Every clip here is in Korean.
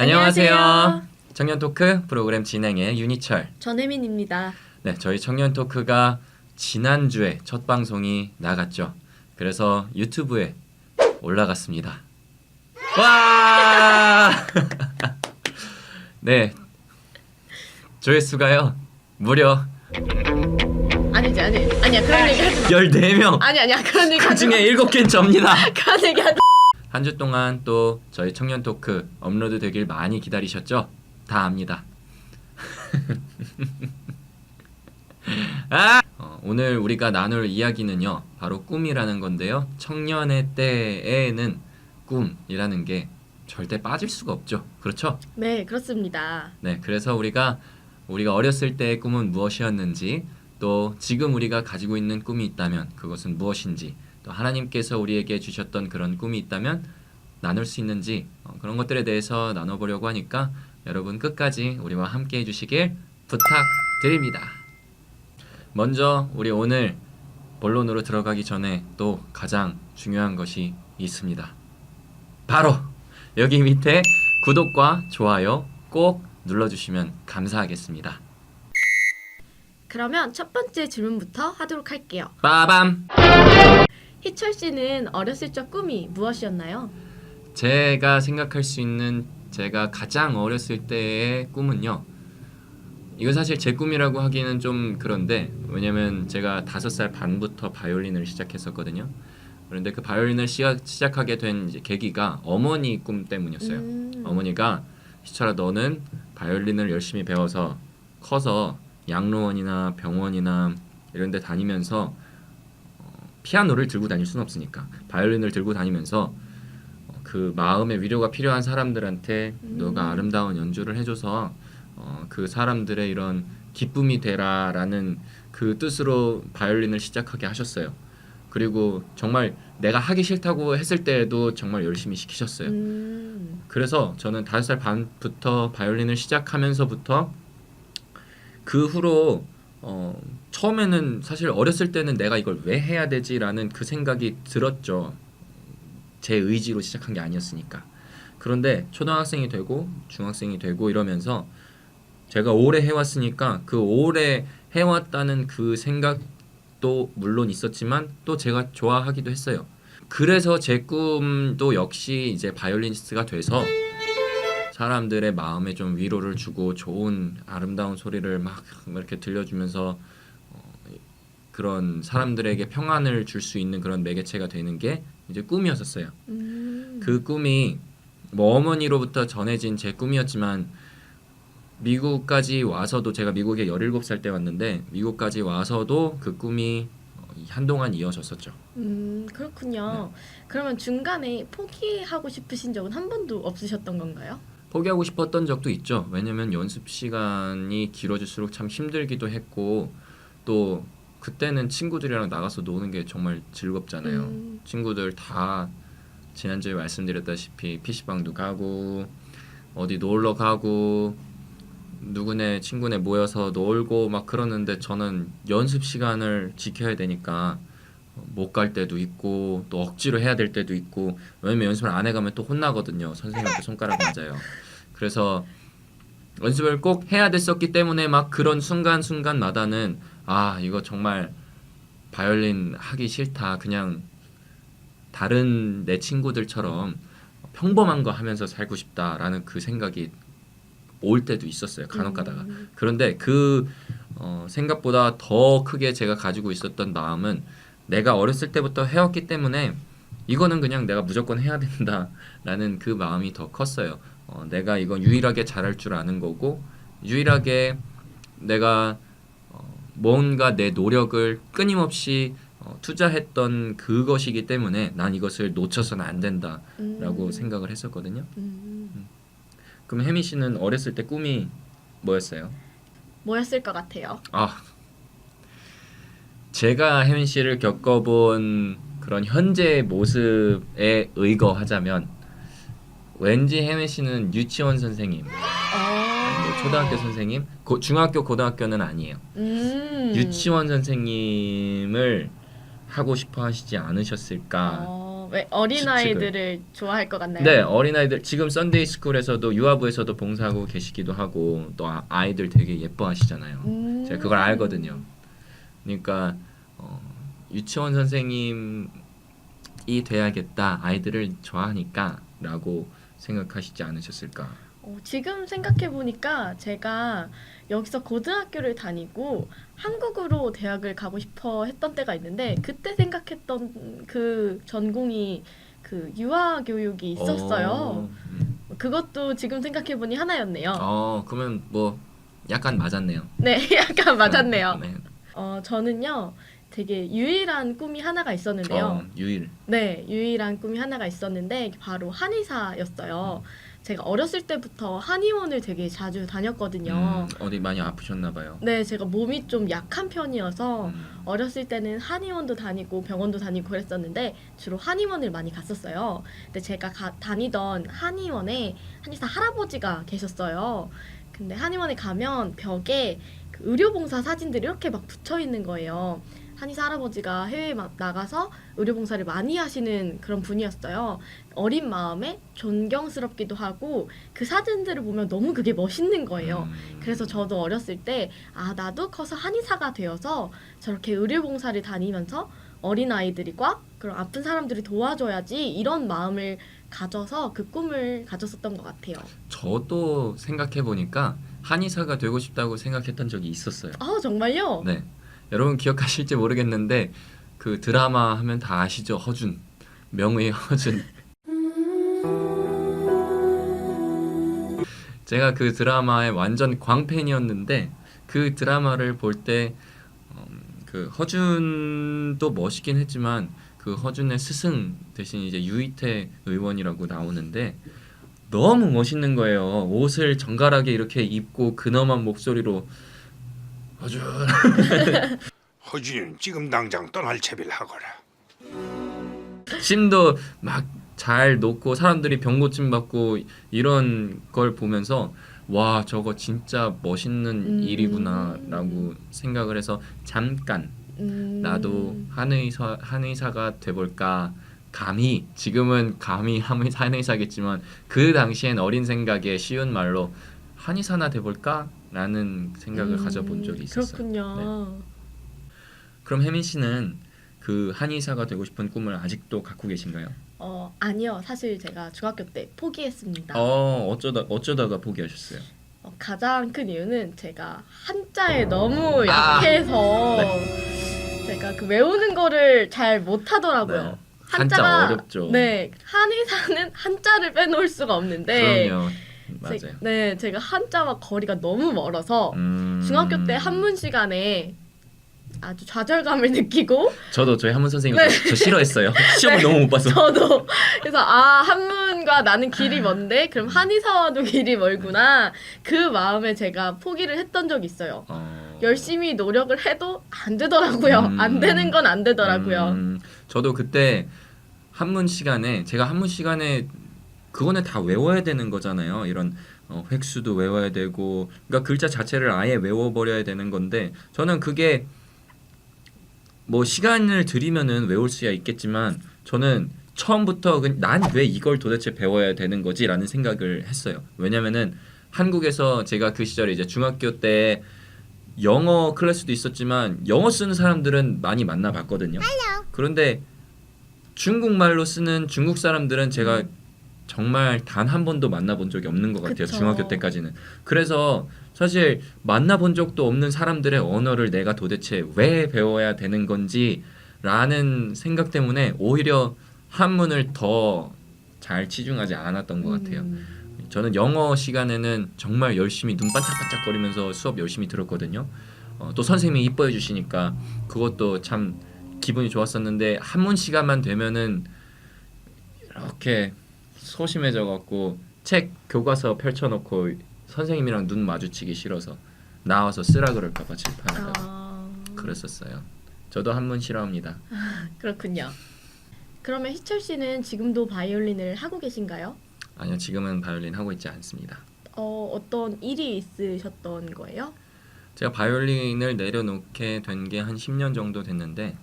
안녕하세요. 청년 토크 프로그램 진행의 윤희철. 전혜민입니다. 네, 저희 청년 토크가 지난주에 첫 방송이 나갔죠. 그래서 유튜브에 올라갔습니다. 와! 네. 조회수가요. 무려 아니야 그런 얘기 하지 마. 14명. 아니야 그런 얘기 하지 마. 그중에 7개는 접니다. 그런 얘기 하지 한 주 동안 또 저희 청년 토크 업로드 되길 많이 기다리셨죠? 다 압니다. 오늘 우리가 나눌 이야기는요, 바로 꿈이라는 건데요. 청년의 때에는 꿈이라는 게 절대 빠질 수가 없죠. 그렇죠? 네, 그렇습니다. 네, 그래서 우리가 어렸을 때의 꿈은 무엇이었는지, 또 지금 우리가 가지고 있는 꿈이 있다면 그것은 무엇인지, 또 하나님께서 우리에게 주셨던 그런 꿈이 있다면 나눌 수 있는지, 그런 것들에 대해서 나눠보려고 하니까 여러분 끝까지 우리와 함께 해주시길 부탁드립니다. 먼저 우리 오늘 본론으로 들어가기 전에 또 가장 중요한 것이 있습니다. 바로 여기 밑에 구독과 좋아요 꼭 눌러주시면 감사하겠습니다. 그러면 첫 번째 질문부터 하도록 할게요. 빠밤! 희철 씨는 어렸을 적 꿈이 무엇이었나요? 제가 생각할 수 있는 제가 가장 어렸을 때의 꿈은요, 이거 사실 제 꿈이라고 하기는 좀 그런데, 왜냐면 제가 5살 반부터 바이올린을 시작했었거든요. 그런데 그 바이올린을 시작하게 된 이제 계기가 어머니 꿈 때문이었어요. 어머니가 희철아, 너는 바이올린을 열심히 배워서 커서 양로원이나 병원이나 이런 데 다니면서 피아노를 들고 다닐 수는 없으니까 바이올린을 들고 다니면서 그 마음의 위로가 필요한 사람들한테 너가 아름다운 연주를 해줘서 그 사람들의 이런 기쁨이 되라라는 그 뜻으로 바이올린을 시작하게 하셨어요. 그리고 정말 내가 하기 싫다고 했을 때에도 정말 열심히 시키셨어요. 그래서 저는 5살 반부터 바이올린을 시작하면서부터 그 후로 처음에는 사실 어렸을 때는 내가 이걸 왜 해야 되지라는 그 생각이 들었죠. 제 의지로 시작한 게 아니었으니까. 그런데 초등학생이 되고 중학생이 되고 이러면서 제가 오래 해왔으니까 그 오래 해왔다는 그 생각도 물론 있었지만 또 제가 좋아하기도 했어요. 그래서 제 꿈도 역시 이제 바이올리니스트가 돼서 사람들의 마음에 좀 위로를 주고 좋은 아름다운 소리를 막 이렇게 들려주면서 그런 사람들에게 평안을 줄 수 있는 그런 매개체가 되는 게 이제 꿈이었었어요. 그 꿈이 뭐 어머니로부터 전해진 제 꿈이었지만 미국까지 와서도, 제가 미국에 17살 때 왔는데 미국까지 와서도 그 꿈이 한동안 이어졌었죠. 그렇군요. 네. 그러면 중간에 포기하고 싶으신 적은 한 번도 없으셨던 건가요? 포기하고 싶었던 적도 있죠. 왜냐면 연습 시간이 길어질수록 참 힘들기도 했고, 또 그때는 친구들이랑 나가서 노는 게 정말 즐겁잖아요. 친구들 다 지난주에 말씀드렸다시피 PC방도 가고 어디 놀러 가고 누구네 친구네 모여서 놀고 막 그러는데 저는 연습 시간을 지켜야 되니까 못 갈 때도 있고 또 억지로 해야 될 때도 있고, 왜냐면 연습을 안 해가면 또 혼나거든요. 선생님한테 손가락 맞아요. 그래서 연습을 꼭 해야 됐었기 때문에 막 그런 순간순간마다는 이거 정말 바이올린 하기 싫다, 그냥 다른 내 친구들처럼 평범한 거 하면서 살고 싶다라는 그 생각이 올 때도 있었어요, 간혹 가다가. 그런데 그 생각보다 더 크게 제가 가지고 있었던 마음은 내가 어렸을 때부터 해왔기 때문에 이거는 그냥 내가 무조건 해야 된다라는 그 마음이 더 컸어요. 내가 이건 유일하게 잘할 줄 아는 거고, 유일하게 내가 뭔가 내 노력을 끊임없이 투자했던 그것이기 때문에 난 이것을 놓쳐서는 안 된다라고 생각을 했었거든요. 그럼 혜미 씨는 어렸을 때 꿈이 뭐였어요? 뭐였을 것 같아요? 제가 혜민 씨를 겪어본 그런 현재 모습에 의거하자면 왠지 혜민 씨는 유치원 선생님, 초등학교 선생님, 중학교 고등학교는 아니에요. 유치원 선생님을 하고 싶어 하시지 않으셨을까 왜 어린아이들을 좋아할 것 같나요? 네, 어린아이들 지금 썬데이 스쿨에서도 유아부에서도 봉사하고 계시기도 하고 또 아이들 되게 예뻐하시잖아요. 제가 그걸 알거든요. 그러니까 유치원 선생님이 돼야겠다. 아이들을 좋아하니까라고 생각하시지 않으셨을까? 지금 생각해 보니까 제가 여기서 고등학교를 다니고 한국으로 대학을 가고 싶어 했던 때가 있는데 그때 생각했던 그 전공이 그 유아 교육이 있었어요. 그것도 지금 생각해 보니 하나였네요. 그러면 뭐 약간 맞았네요. 네, 약간 맞았네요. 네. 저는요, 되게 유일한 꿈이 하나가 있었는데요. 유일. 네, 유일한 꿈이 하나가 있었는데 바로 한의사였어요. 제가 어렸을 때부터 한의원을 되게 자주 다녔거든요. 어디 많이 아프셨나 봐요. 네, 제가 몸이 좀 약한 편이어서 음. 어렸을 때는 한의원도 다니고 병원도 다니고 그랬었는데 주로 한의원을 많이 갔었어요. 근데 제가 다니던 한의원에 한의사 할아버지가 계셨어요. 근데 한의원에 가면 벽에 그 의료봉사 사진들이 이렇게 막 붙여 있는 거예요. 한의사 할아버지가 해외에 나가서 의료봉사를 많이 하시는 그런 분이었어요. 어린 마음에 존경스럽기도 하고 그 사진들을 보면 너무 그게 멋있는 거예요. 그래서 저도 어렸을 때 나도 커서 한의사가 되어서 저렇게 의료봉사를 다니면서 어린아이들과 그런 아픈 사람들이 도와줘야지 이런 마음을 가져서 그 꿈을 가졌었던 것 같아요. 저도 생각해 보니까 한의사가 되고 싶다고 생각했던 적이 있었어요. 정말요? 네. 여러분 기억하실지 모르겠는데 그 드라마 하면 다 아시죠? 허준. 명의 허준. 제가 그 드라마의 완전 광팬이었는데 그 드라마를 볼 때 그 허준도 멋있긴 했지만 그 허준의 스승 대신 이제 유이태 의원이라고 나오는데 너무 멋있는 거예요. 옷을 정갈하게 이렇게 입고 근엄한 목소리로 허준. 허준이는 지금 당장 떠날 채비를 하거라. 심도 막 잘 놓고 사람들이 병고침 받고 이런 걸 보면서 와 저거 진짜 멋있는 일이구나라고 생각을 해서 잠깐 나도 한의사가 돼볼까. 감히 지금은 감히 한의사겠지만 그 당시엔 어린 생각에 쉬운 말로 한의사나 돼볼까라는 생각을 가져본 적이 있었어요. 그렇군요. 네. 그럼 혜민 씨는 그 한의사가 되고 싶은 꿈을 아직도 갖고 계신가요? 아니요. 사실 제가 중학교 때 포기했습니다. 어쩌다가 포기하셨어요? 가장 큰 이유는 제가 한자에 너무 약해서 제가 그 외우는 거를 잘 못하더라고요. 네. 한자 어렵죠. 네, 한의사는 한자를 빼놓을 수가 없는데 그럼요. 맞아요. 제가 한자와 거리가 너무 멀어서 중학교 때 한문 시간에 아주 좌절감을 느끼고 저도 저희 한문 선생님 저 싫어했어요. 시험을 너무 못 봐서. 저도 그래서 한문과 나는 길이 먼데 그럼 한의사와도 길이 멀구나 그 마음에 제가 포기를 했던 적이 있어요. 열심히 노력을 해도 안 되더라고요. 안 되는 건 안 되더라고요. 저도 그때 한문 시간에 제가 한문 시간에 그거는 다 외워야 되는 거잖아요. 이런 획수도 외워야 되고 그러니까 글자 자체를 아예 외워버려야 되는 건데 저는 그게 뭐 시간을 들이면은 외울 수야 있겠지만 저는 처음부터 난 왜 이걸 도대체 배워야 되는 거지라는 생각을 했어요. 왜냐면은 한국에서 제가 그 시절에 이제 중학교 때 영어 클래스도 있었지만 영어 쓰는 사람들은 많이 만나봤거든요. 그런데 중국말로 쓰는 중국 사람들은 제가 정말 단 한 번도 만나본 적이 없는 것 같아요. 그쵸. 중학교 때까지는. 그래서 사실 만나본 적도 없는 사람들의 언어를 내가 도대체 왜 배워야 되는 건지 라는 생각 때문에 오히려 한문을 더 잘 치중하지 않았던 것 같아요. 저는 영어 시간에는 정말 열심히 눈 반짝반짝거리면서 수업 열심히 들었거든요. 또 선생님이 이뻐해 주시니까 그것도 참 기분이 좋았었는데 한문 시간만 되면은 이렇게 소심해져 갖고 책 교과서 펼쳐놓고 선생님이랑 눈 마주치기 싫어서 나와서 쓰라 그럴까봐 칠판에다가 그랬었어요. 저도 한문 싫어합니다. 그렇군요. 그러면 희철 씨는 지금도 바이올린을 하고 계신가요? 아니요, 지금은 바이올린 하고 있지 않습니다. 어떤 일이 있으셨던 거예요? 제가 바이올린을 내려놓게 된 게 한 10년 정도 됐는데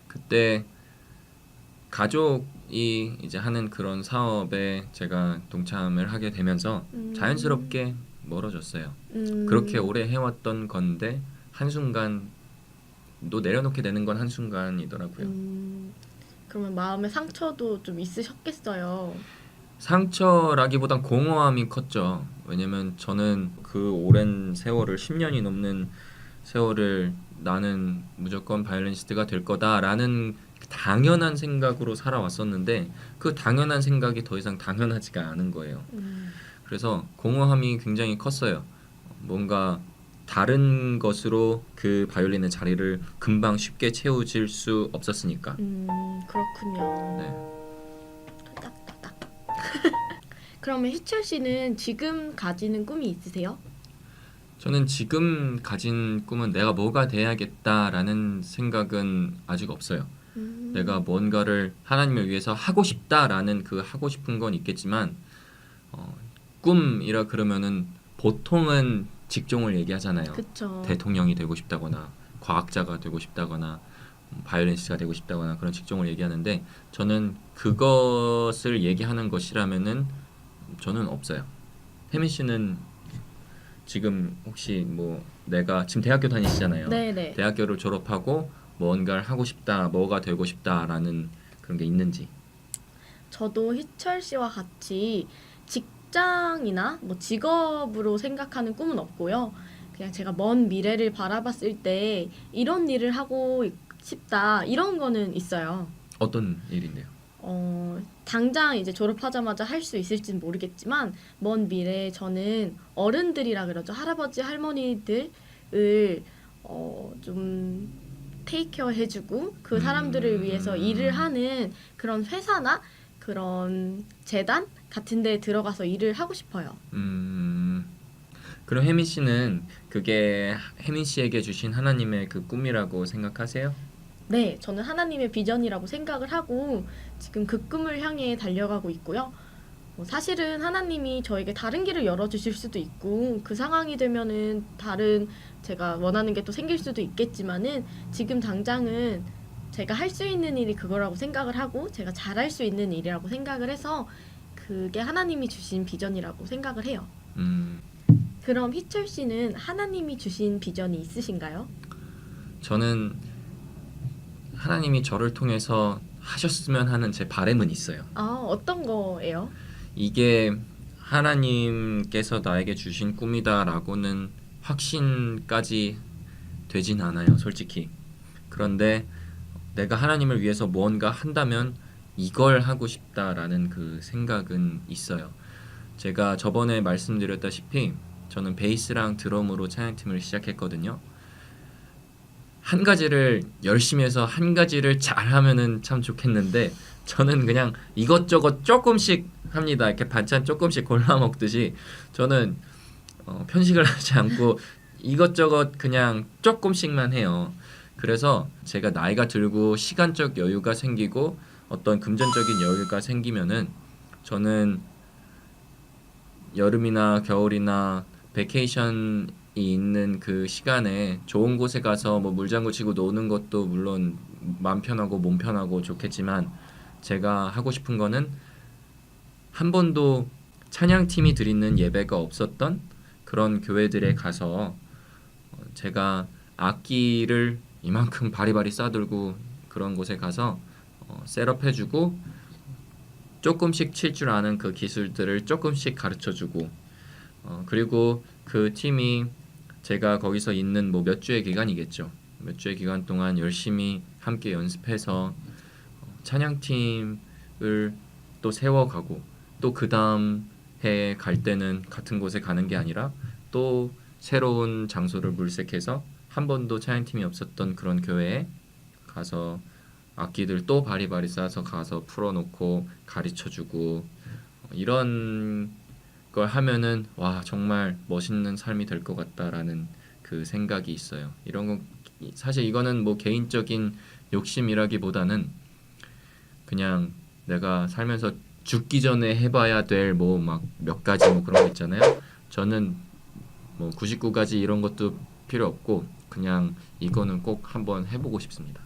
그때 가족이 이제 하는 그런 사업에 제가 동참을 하게 되면서 자연스럽게 멀어졌어요. 그렇게 오래 해왔던 건데 한순간 또 내려놓게 되는 건 한순간이더라고요. 그러면 마음의 상처도 좀 있으셨겠어요. 상처라기보단 공허함이 컸죠. 왜냐면 저는 그 오랜 세월을 10년이 넘는 세월을 나는 무조건 바이올리니스트가 될 거다라는 당연한 생각으로 살아왔었는데 그 당연한 생각이 더 이상 당연하지가 않은 거예요. 그래서 공허함이 굉장히 컸어요. 뭔가 다른 것으로 그 바이올린의 자리를 금방 쉽게 채워질 수 없었으니까. 그렇군요. 네. 딱딱딱. 그러면 희철 씨는 지금 가지는 꿈이 있으세요? 저는 지금 가진 꿈은 내가 뭐가 돼야겠다라는 생각은 아직 없어요. 내가 뭔가를 하나님을 위해서 하고 싶다라는 그 하고 싶은 건 있겠지만 꿈이라 그러면은 보통은 직종을 얘기하잖아요. 그쵸. 대통령이 되고 싶다거나 과학자가 되고 싶다거나 바이올리니스트가 되고 싶다거나 그런 직종을 얘기하는데 저는 그것을 얘기하는 것이라면은 저는 없어요. 혜민 씨는 지금 혹시 뭐 내가 지금 대학교 다니시잖아요. 네네. 대학교를 졸업하고 뭔가를 하고 싶다, 뭐가 되고 싶다라는 그런 게 있는지. 저도 희철 씨와 같이 직장이나 뭐 직업으로 생각하는 꿈은 없고요. 그냥 제가 먼 미래를 바라봤을 때 이런 일을 하고 싶다 이런 거는 있어요. 어떤 일인데요? 당장 이제 졸업하자마자 할 수 있을지는 모르겠지만 먼 미래에 저는 어른들이라 그러죠. 할아버지 할머니들을 좀 테이크케어 해주고 그 사람들을 위해서 일을 하는 그런 회사나 그런 재단 같은 데 들어가서 일을 하고 싶어요. 그럼 혜민 씨는 그게 혜민 씨에게 주신 하나님의 그 꿈이라고 생각하세요? 네, 저는 하나님의 비전이라고 생각을 하고 지금 그 꿈을 향해 달려가고 있고요. 사실은 하나님이 저에게 다른 길을 열어주실 수도 있고 그 상황이 되면은 다른 제가 원하는 게 또 생길 수도 있겠지만은 지금 당장은 제가 할 수 있는 일이 그거라고 생각을 하고 제가 잘할 수 있는 일이라고 생각을 해서 그게 하나님이 주신 비전이라고 생각을 해요. 그럼 희철 씨는 하나님이 주신 비전이 있으신가요? 저는 하나님이 저를 통해서 하셨으면 하는 제 바람은 있어요. 어떤 거예요? 이게 하나님께서 나에게 주신 꿈이다라고는 확신까지 되진 않아요, 솔직히. 그런데 내가 하나님을 위해서 무언가 한다면 이걸 하고 싶다라는 그 생각은 있어요. 제가 저번에 말씀드렸다시피 저는 베이스랑 드럼으로 찬양팀을 시작했거든요. 한 가지를 열심히 해서 한 가지를 잘하면은 참 좋겠는데 저는 그냥 이것저것 조금씩 합니다. 이렇게 반찬 조금씩 골라 먹듯이 저는 편식을 하지 않고 이것저것 그냥 조금씩만 해요. 그래서 제가 나이가 들고 시간적 여유가 생기고 어떤 금전적인 여유가 생기면은 저는 여름이나 겨울이나 베케이션이 있는 그 시간에 좋은 곳에 가서 뭐 물장구 치고 노는 것도 물론 마음 편하고 몸 편하고 좋겠지만 제가 하고 싶은 거는 한 번도 찬양팀이 드리는 예배가 없었던 그런 교회들에 가서 제가 악기를 이만큼 바리바리 싸들고 그런 곳에 가서 셋업해주고 조금씩 칠 줄 아는 그 기술들을 조금씩 가르쳐주고 그리고 그 팀이 제가 거기서 있는 뭐 몇 주의 기간이겠죠. 몇 주의 기간 동안 열심히 함께 연습해서 찬양팀을 또 세워가고 또 그 다음 해에 갈 때는 같은 곳에 가는 게 아니라 또 새로운 장소를 물색해서 한 번도 찬양팀이 없었던 그런 교회에 가서 악기들 또 바리바리 싸서 가서 풀어놓고 가르쳐주고 이런 걸 하면은 와 정말 멋있는 삶이 될 것 같다라는 그 생각이 있어요. 이런 거 사실 이거는 뭐 개인적인 욕심이라기보다는 그냥 내가 살면서 죽기 전에 해봐야 될 뭐 막 몇 가지 뭐 그런 거 있잖아요. 저는 뭐 99가지 이런 것도 필요 없고 그냥 이거는 꼭 한번 해보고 싶습니다.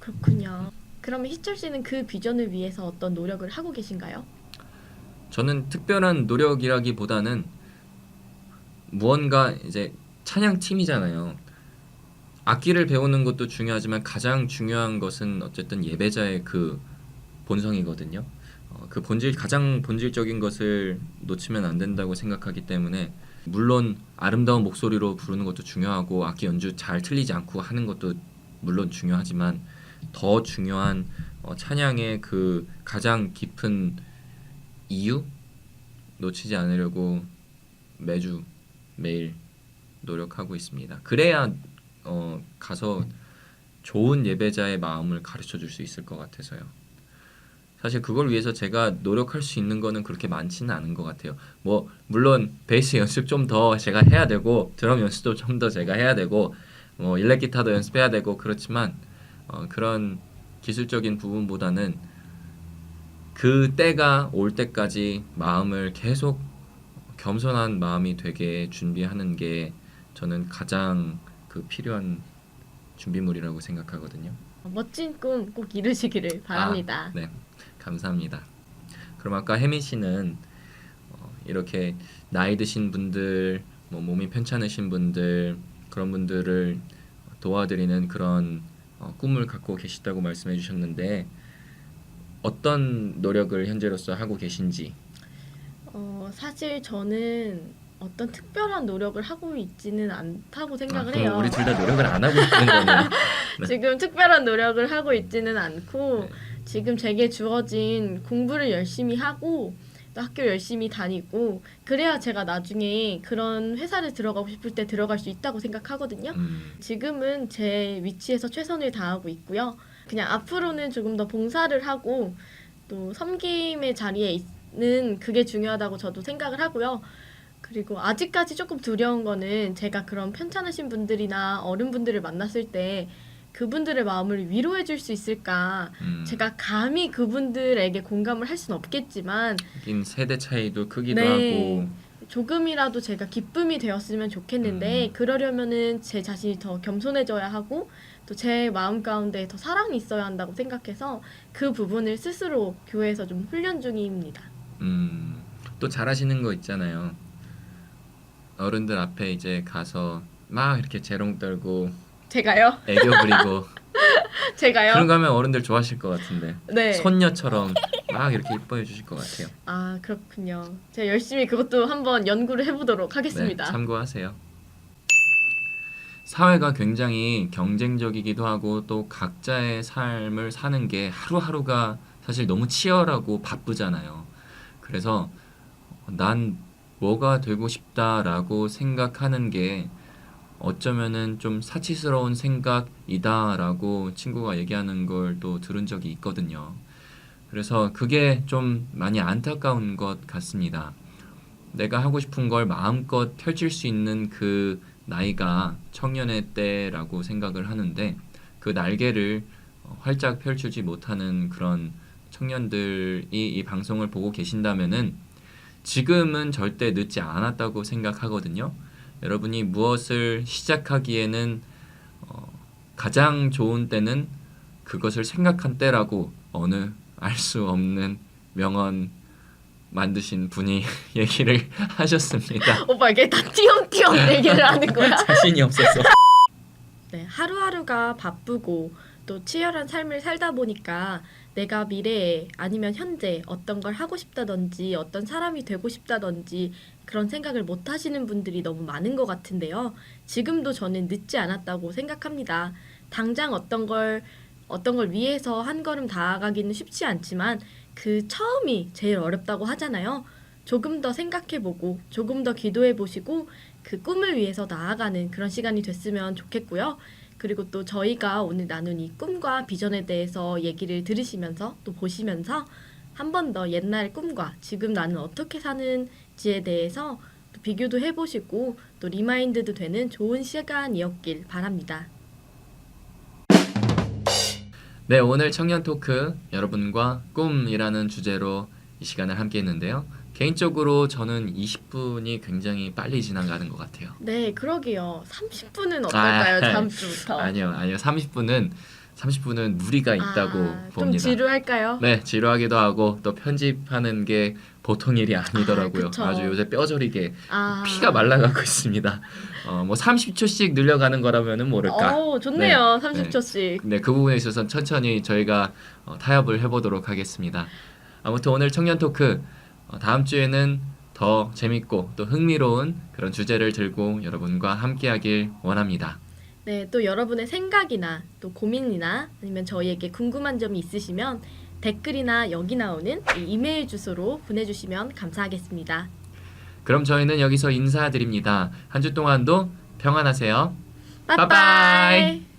그렇군요. 그러면 희철 씨는 그 비전을 위해서 어떤 노력을 하고 계신가요? 저는 특별한 노력이라기보다는 무언가 이제 찬양 팀이잖아요. 악기를 배우는 것도 중요하지만 가장 중요한 것은 어쨌든 예배자의 그 본성이거든요. 그 가장 본질적인 것을 놓치면 안 된다고 생각하기 때문에 물론 아름다운 목소리로 부르는 것도 중요하고 악기 연주 잘 틀리지 않고 하는 것도 물론 중요하지만 더 중요한 찬양의 그 가장 깊은 이유 놓치지 않으려고 매주 매일 노력하고 있습니다. 그래야 가서 좋은 예배자의 마음을 가르쳐 줄 수 있을 것 같아서요. 사실 그걸 위해서 제가 노력할 수 있는 거는 그렇게 많지는 않은 것 같아요. 뭐 물론 베이스 연습 좀 더 제가 해야 되고 드럼 연습도 좀 더 제가 해야 되고 뭐 일렉 기타도 연습해야 되고 그렇지만 그런 기술적인 부분보다는 그 때가 올 때까지 마음을 계속 겸손한 마음이 되게 준비하는 게 저는 가장 그 필요한 준비물이라고 생각하거든요. 멋진 꿈 꼭 이루시기를 바랍니다. 네, 감사합니다. 그럼 아까 혜민 씨는 이렇게 나이 드신 분들, 뭐 몸이 편찮으신 분들 그런 분들을 도와드리는 그런 꿈을 갖고 계시다고 말씀해 주셨는데 어떤 노력을 현재로서 하고 계신지. 사실 저는 어떤 특별한 노력을 하고 있지는 않다고 생각을 그럼 해요. 우리 둘 다 노력을 안 하고 있는 거네요. 네. 지금 특별한 노력을 하고 있지는 않고 네. 지금 제게 주어진 공부를 열심히 하고 또 학교 열심히 다니고 그래야 제가 나중에 그런 회사를 들어가고 싶을 때 들어갈 수 있다고 생각하거든요. 지금은 제 위치에서 최선을 다하고 있고요. 그냥 앞으로는 조금 더 봉사를 하고 또 섬김의 자리에 있는 그게 중요하다고 저도 생각을 하고요. 그리고 아직까지 조금 두려운 거는 제가 그런 편찮으신 분들이나 어른분들을 만났을 때 그분들의 마음을 위로해 줄 수 있을까. 제가 감히 그분들에게 공감을 할 수는 없겠지만 하긴 세대 차이도 크기도 네. 하고 조금이라도 제가 기쁨이 되었으면 좋겠는데 그러려면은 제 자신이 더 겸손해져야 하고 또 제 마음 가운데 더 사랑이 있어야 한다고 생각해서 그 부분을 스스로 교회에서 좀 훈련 중입니다. 또 잘하시는 거 있잖아요. 어른들 앞에 이제 가서 막 이렇게 재롱 떨고 제가요? 애교 부리고 제가요? 그런 거 하면 어른들 좋아하실 것 같은데 네. 손녀처럼 막 이렇게 이뻐해 주실 것 같아요. 아, 그렇군요. 제가 열심히 그것도 한번 연구를 해보도록 하겠습니다. 네, 참고하세요. 사회가 굉장히 경쟁적이기도 하고 또 각자의 삶을 사는 게 하루하루가 사실 너무 치열하고 바쁘잖아요. 그래서 난 뭐가 되고 싶다라고 생각하는 게 어쩌면은 좀 사치스러운 생각이다라고 친구가 얘기하는 걸 또 들은 적이 있거든요. 그래서 그게 좀 많이 안타까운 것 같습니다. 내가 하고 싶은 걸 마음껏 펼칠 수 있는 그 나이가 청년의 때라고 생각을 하는데 그 날개를 활짝 펼치지 못하는 그런 청년들이 이 방송을 보고 계신다면은 지금은 절대 늦지 않았다고 생각하거든요. 여러분이 무엇을 시작하기에는 가장 좋은 때는 그것을 생각한 때라고 어느 알 수 없는 명언 만드신 분이 얘기를 하셨습니다. 오빠 이게 다 띄엄띄엄 얘기를 하는 거야? 자신이 없어서. 네, 하루하루가 바쁘고 또 치열한 삶을 살다 보니까 내가 미래에 아니면 현재 어떤 걸 하고 싶다든지 어떤 사람이 되고 싶다든지 그런 생각을 못 하시는 분들이 너무 많은 것 같은데요. 지금도 저는 늦지 않았다고 생각합니다. 당장 어떤 걸 위해서 한 걸음 다가가기는 쉽지 않지만 그 처음이 제일 어렵다고 하잖아요. 조금 더 생각해보고 조금 더 기도해보시고 그 꿈을 위해서 나아가는 그런 시간이 됐으면 좋겠고요. 그리고 또 저희가 오늘 나눈 이 꿈과 비전에 대해서 얘기를 들으시면서 또 보시면서 한 번 더 옛날 꿈과 지금 나는 어떻게 사는지에 대해서 또 비교도 해보시고 또 리마인드도 되는 좋은 시간이었길 바랍니다. 네, 오늘 청년 토크 여러분과 꿈이라는 주제로 이 시간을 함께 했는데요. 개인적으로 저는 20분이 굉장히 빨리 지나가는 것 같아요. 네, 그러게요. 30분은 어떨까요? 다음 주부터. 아니요. 30분은 30분은 무리가 있다고 좀 봅니다. 지루할까요? 네, 지루하기도 하고 또 편집하는 게 보통 일이 아니더라고요. 그쵸. 아주 요새 뼈저리게 아. 피가 말라가고 있습니다. 뭐 30초씩 늘려가는 거라면은 모를까. 좋네요. 네, 30초씩. 네, 그 부분에 있어서 천천히 저희가 타협을 해보도록 하겠습니다. 아무튼 오늘 청년 토크 다음 주에는 더 재밌고 또 흥미로운 그런 주제를 들고 여러분과 함께하길 원합니다. 네, 또 여러분의 생각이나 또 고민이나 아니면 저희에게 궁금한 점이 있으시면 댓글이나 여기 나오는 이 이메일 주소로 보내주시면 감사하겠습니다. 그럼 저희는 여기서 인사드립니다. 한 주 동안도 평안하세요. 빠빠이.